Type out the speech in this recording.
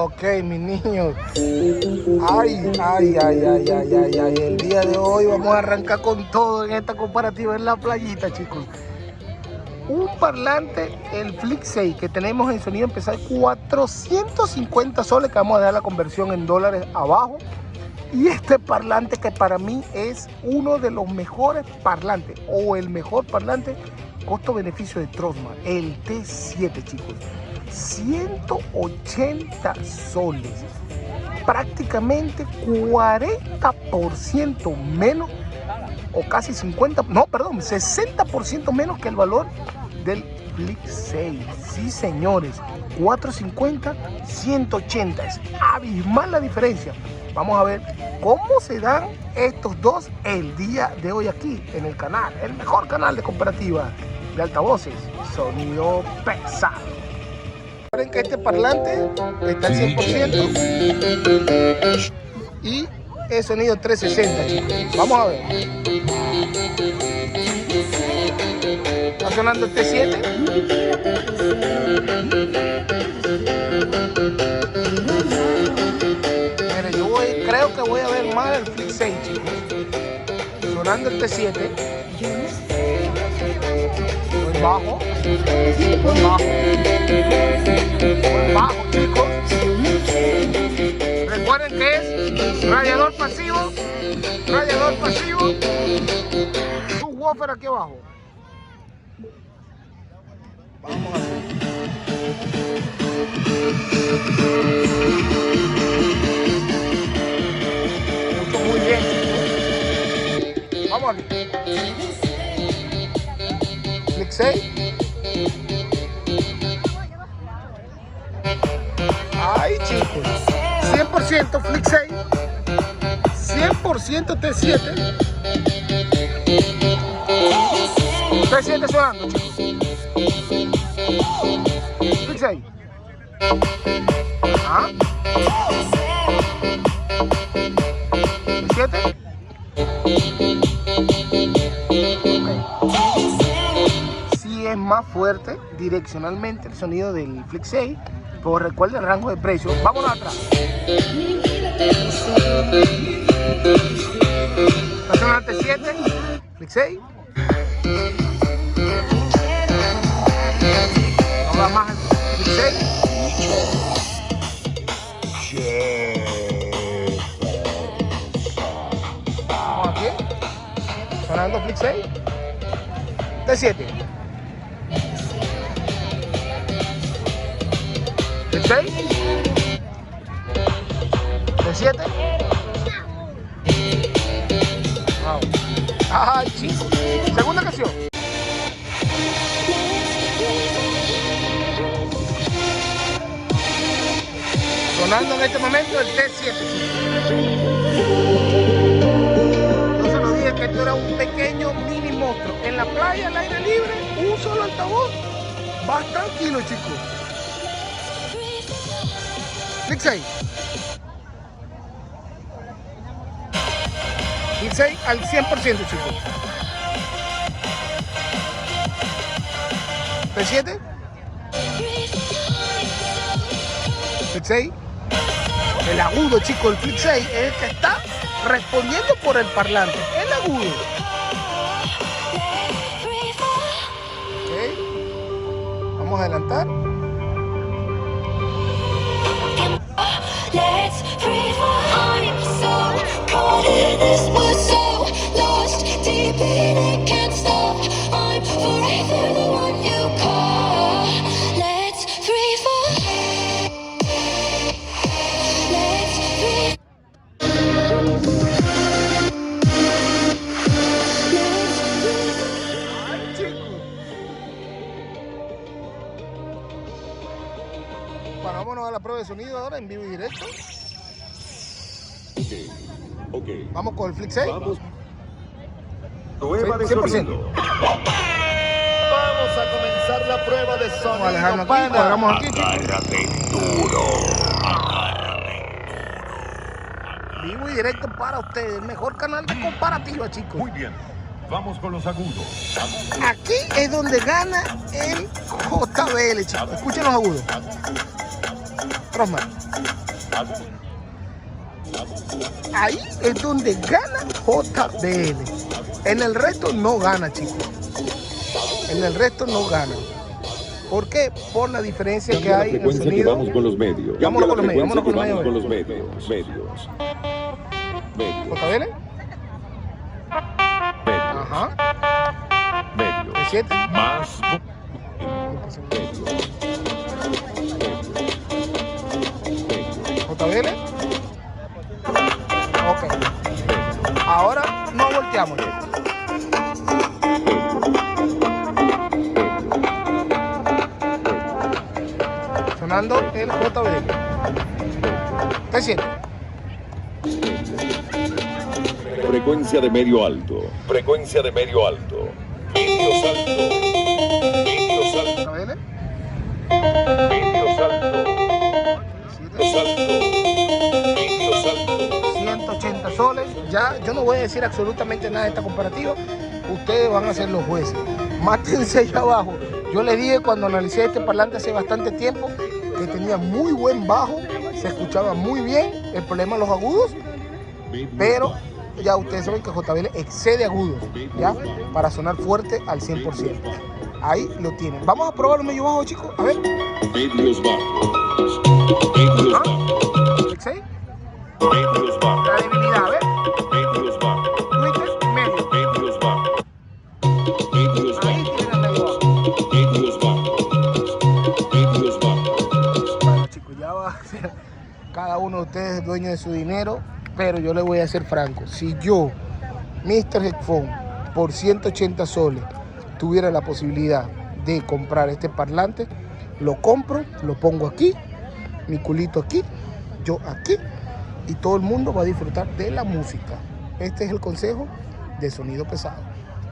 Ok, mis niños. Ay. El día de hoy vamos a arrancar con todo en esta comparativa en la playita, chicos. Un parlante, el Flix 6, que tenemos en sonido empezar 450 soles, que vamos a dar la conversión en dólares abajo. Y este parlante que para mí es uno de los mejores parlantes, o el mejor parlante costo-beneficio de Trosma, el T7, chicos. 180 soles, prácticamente 40% menos, o casi 60% menos que el valor del Flix 6. Sí, señores, 450, 180, es abismal la diferencia. Vamos a ver cómo se dan estos dos el día de hoy aquí en el canal, el mejor canal de comparativa de altavoces, sonido pesado. Recuerden que este parlante está al 100% y el sonido 360, chicos. Vamos a ver. Está sonando el T7. Mire, creo que voy a ver más el Flix 6, chicos. Sonando el T7. Muy bajo. Muy bajo, chicos. Recuerden que es radiador pasivo. Subwoofer aquí abajo. Vamos a ver. Mucho muy bien, chicos. Vamos aquí. Flix 6. Ay, chicos. 100% Flix 6. 100% T7. T7 sonando, chicos. Flix 6. ¿Ah? T7. Okay. Sí es más fuerte direccionalmente el sonido del Flix 6, pero recuerda el rango de precio. Vámonos atrás. Nacional T7, Flix 6. Ahora más el Flix 6. Vamos aquí. Sonando Flix 6. T7. Flix 6. T7. Wow. Ay, chicos. Segunda canción. Sonando en este momento el T7. Yo se lo dije que esto era un pequeño mini monstruo. En la playa, al aire libre, un solo altavoz. Vas tranquilo, chicos. Flix 6. Flix 6 al 100%, chicos. T7. Flix 6. El agudo, chicos, el Flix 6 es el que está respondiendo por el parlante. El agudo. Okay. Vamos a adelantar. Let's free fall. I'm so caught in this, we're so lost deep in it, can't stop. I'm forever the one you call. Let's free fall. Let's free. Ay, chicos. Bueno, vámonos a la prueba de sonido ahora en vivo y directo. Okay. Vamos con el Flix 6. Vamos. Prueba de 100%. sonido. Vamos a comenzar la prueba de sonido. Vamos a dejarlo aquí, cuadramos aquí. Agárrate duro. Vivo y directo para ustedes, el mejor canal de comparativa, chicos. Muy bien. Vamos con los agudos. Aquí es donde gana el JBL, chicos. Escuchen los agudos. Trosma. Ahí es donde gana JBL. En el resto no gana, chicos. En el resto no gana. ¿Por qué? Por la diferencia que hay en el sonido. Vamos con los medios. Vámonos con los medios. Vámonos con los Vamos medios. con los medios. Medios. JBL. Ajá. Medios. ¿Me sientes? Más. JBL. Ok. Ahora no volteamos. Sonando el JBL. ¿Te sientes? Frecuencia de medio alto. Frecuencia de medio alto. Medio salto. Medio salto. JBL. Medio salto. Salto. Medio salto. 180 soles. Ya yo no voy a decir absolutamente nada de esta comparativa. Ustedes van a ser los jueces. Mátense allá abajo. Yo les dije cuando analicé este parlante hace bastante tiempo que tenía muy buen bajo, se escuchaba muy bien, el problema los agudos, pero ya ustedes saben que JBL excede agudos, ¿ya? Para sonar fuerte al 100%. Ahí lo tienen. Vamos a probar los medio bajos, chicos. A ver. Medios bajos. Medios bajos. ¿Excede? Medios bajos. La debilidad, a ver. Medios bajos. Twitter, medio. Medios bajos. Medios Ahí bajos. tienen el medio bajo. Medios bajos. Medios bajos. Bueno, chicos, ya va a ser cada uno de ustedes dueño de su dinero, pero yo les voy a ser franco. Si yo, Mr. Headphone, por 180 soles, tuviera la posibilidad de comprar este parlante, lo compro, lo pongo aquí, mi culito aquí, yo aquí, y todo el mundo va a disfrutar de la música. Este es el consejo de Sonido Pesado.